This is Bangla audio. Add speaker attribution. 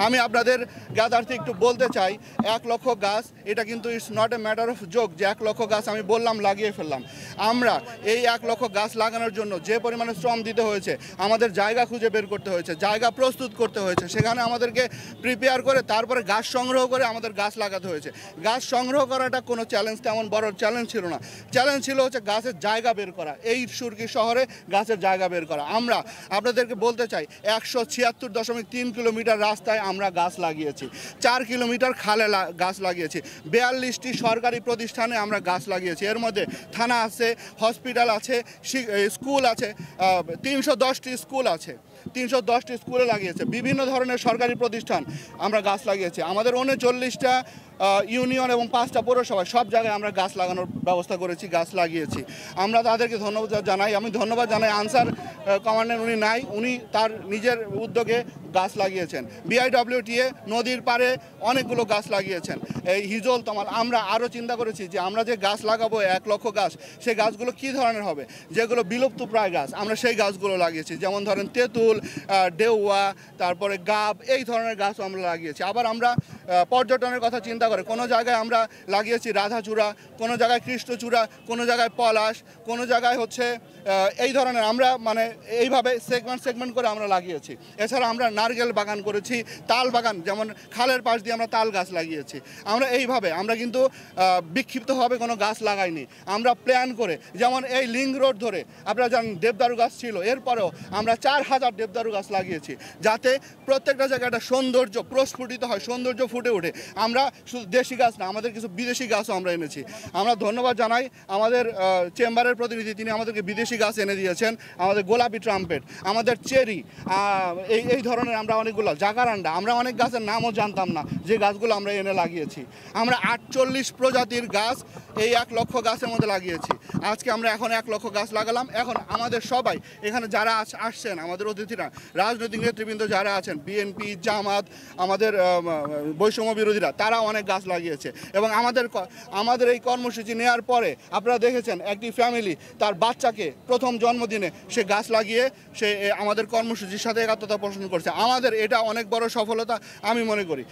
Speaker 1: আমি আপনাদের জ্ঞাতার্থে একটু বলতে চাই 1,00,000 গাছ এটা কিন্তু it's not a matter of joke যে 1,00,000 গাছ আমি বললাম লাগিয়ে ফেললাম। আমরা এই 1,00,000 গাছ লাগানোর জন্য যে পরিমাণে শ্রম দিতে হয়েছে, আমাদের জায়গা খুঁজে বের করতে হয়েছে, জায়গা প্রস্তুত করতে হয়েছে, সেখানে আমাদেরকে প্রিপেয়ার করে তারপরে গাছ সংগ্রহ করে আমাদের গাছ লাগাতে হয়েছে। গাছ সংগ্রহ করাটা কোনো চ্যালেঞ্জ, তেমন বড় চ্যালেঞ্জ ছিল না। চ্যালেঞ্জ ছিল হচ্ছে গাছের জায়গা বের করা, এই সুরকি শহরে গাছের জায়গা বের করা। আমরা আপনাদেরকে বলতে চাই 176.3 কিলোমিটার রাস্তায় আমরা গাছ লাগিয়েছি, 4 কিলোমিটার খালে গাছ লাগিয়েছি, 42টি সরকারি প্রতিষ্ঠানে আমরা গাছ লাগিয়েছি। এর মধ্যে থানা আছে, হসপিটাল আছে, স্কুল আছে, 310টি স্কুল আছে, 310টি স্কুলে লাগিয়েছে। বিভিন্ন ধরনের সরকারি প্রতিষ্ঠান আমরা গাছ লাগিয়েছি। আমাদের 39টা ইউনিয়ন এবং 5টা পৌরসভা, সব জায়গায় আমরা গাছ লাগানোর ব্যবস্থা করেছি, গাছ লাগিয়েছি। আমরা তাদেরকে ধন্যবাদ জানাই। আমি ধন্যবাদ জানাই আনসার কমান্ডার, উনি নাই, উনি তার নিজের উদ্যোগে গাছ লাগিয়েছেন। বিআইডব্লিউটিএ নদীর পাড়ে অনেকগুলো গাছ লাগিয়েছেন। এই হিজল তমাল আমরা আরও চিন্তা করেছি যে আমরা যে গাছ লাগাবো 1,00,000 গাছ, সেই গাছগুলো কী ধরনের হবে, যেগুলো বিলুপ্তপ্রায় গাছ আমরা সেই গাছগুলো লাগিয়েছি। যেমন ধরেন তেঁতুল, ডেউয়া, তারপরে গাব, এই ধরনের গাছও আমরা লাগিয়েছি। আবার আমরা পর্যটনের কথা চিন্তা করে কোনো জায়গায় আমরা লাগিয়েছি রাধাচূড়া, কোনো জায়গায় কৃষ্ণচূড়া, কোনো জায়গায় পলাশ, কোনো জায়গায় হচ্ছে এই ধরনের আমরা মানে এইভাবে সেগমেন্ট করে আমরা লাগিয়েছি। এছাড়া আমরা নারকেল বাগান করেছি, তাল বাগান, যেমন খালের পাশ দিয়ে আমরা তাল গাছ লাগিয়েছি। আমরা এইভাবে আমরা কিন্তু বিক্ষিপ্তভাবে কোনো গাছ লাগাইনি, আমরা প্ল্যান করে। যেমন এই লিঙ্ক রোড ধরে আপনারা জানেন দেবদারু গাছ ছিল, এরপরেও আমরা 4,000 দেবদারু গাছ লাগিয়েছি, যাতে প্রত্যেকটা জায়গায় একটা সৌন্দর্য প্রস্ফুটিত হয়, সৌন্দর্য ফুটে ওঠে। আমরা শুধু দেশি গাছ না, আমাদের কিছু বিদেশি গাছও আমরা এনেছি। আমরা ধন্যবাদ জানাই আমাদের চেম্বারের প্রতিনিধি, তিনি আমাদেরকে বিদেশি গাছ এনে দিয়েছেন। আমাদের গোলাপি ট্রাম্পেট, আমাদের চেরি, এই ধরনের আমরা অনেকগুলো জাকারান্ডা, আমরা অনেক গাছের নামও জানতাম না, যে গাছগুলো আমরা এনে লাগিয়েছি। আমরা 48 প্রজাতির গাছ এই 1,00,000 গাছের মধ্যে লাগিয়েছি। আজকে আমরা এখন 1,00,000 গাছ লাগালাম। এখন আমাদের সবাই এখানে যারা আসছেন, আমাদের অতিথিরা, রাজনৈতিক নেতৃবৃন্দ যারা আছেন, বিএনপি, জামাত, আমাদের বৈষম্য বিরোধীরা, তারা অনেক গাছ লাগিয়েছে। এবং আমাদের এই কর্মসূচি নেওয়ার পরে আপনারা দেখেছেন একটি ফ্যামিলি তার বাচ্চাকে প্রথম জন্মদিনে সে গাছ লাগিয়ে সে আমাদের কর্মসূচির সাথে একাত্মতা পোষণ করছে। আমাদের এটা অনেক বড় সফলতা আমি মনে করি।